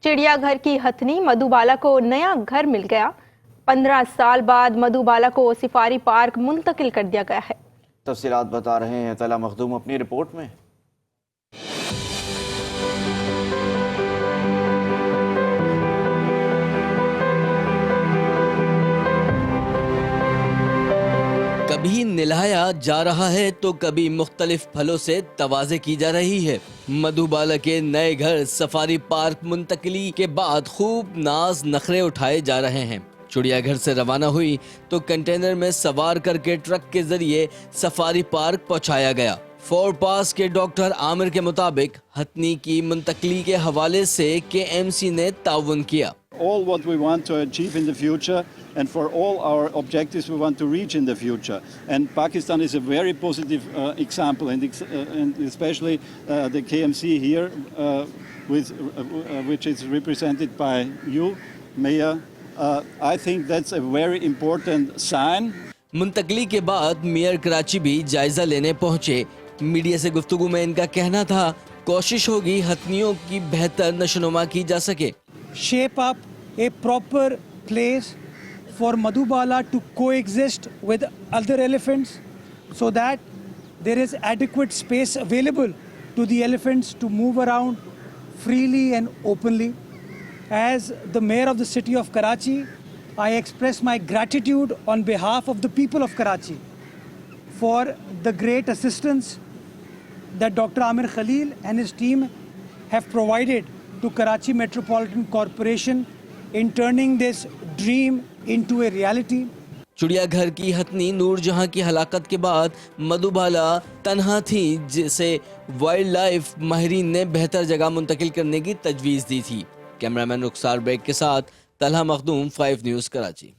चिड़ियाघर की हथनी मधुबाला को नया घर मिल गया। 15 साल बाद मधुबाला को सफारी पार्क मुंतकिल कर दिया गया है। तफसीलात बता रहे हैं तलहा मखदूम अपनी रिपोर्ट में। कभी निलाया जा रहा है तो कभी मुख्तलिफ फलों से तवाज़े की जा रही है। मधुबाला के नए घर सफारी पार्क मुंतकिली के बाद खूब नाज नखरे उठाए जा रहे हैं। चिड़ियाघर से रवाना हुई तो कंटेनर में सवार करके ट्रक के जरिए सफारी पार्क पहुंचाया गया। फॉर पास के डॉक्टर आमिर के मुताबिक हथनी की मुंतकली के हवाले से KMC ने ताउन किया। All what we want to achieve in the future and for all our objectives we want to reach in the future. And Pakistan is a very positive example, and especially the KMC here, which is represented by you, Mayor. I think that's a very important sign. मुंतकली के बाद mayor Karachi भी जायजा लेने पहुंचे। Media से गुफ्तगू में इनका कहना था कोशिश होगी हथनियों की बेहतर नशोनुमा की जा सके। Shape up a proper place for Madhubala to coexist with other elephants so that there is adequate space available to the elephants to move around freely and openly. As the mayor of the city of Karachi, I express my gratitude on behalf of the people of Karachi for the great assistance that Dr. Amir Khalil and his team have provided to Karachi Metropolitan Corporation in turning this dream into a reality. चिड़ियाघर की हथनी नूरजहां की हलाकत के बाद मधुबाला तन्हा थी, जिसे wild life माहिरीन ने बेहतर जगह मुंतकिल करने की तजवीज़ दी थी। कैमरामैन रुखसार बेग के साथ तलहा मखदूम, 5 न्यूज़, कराची।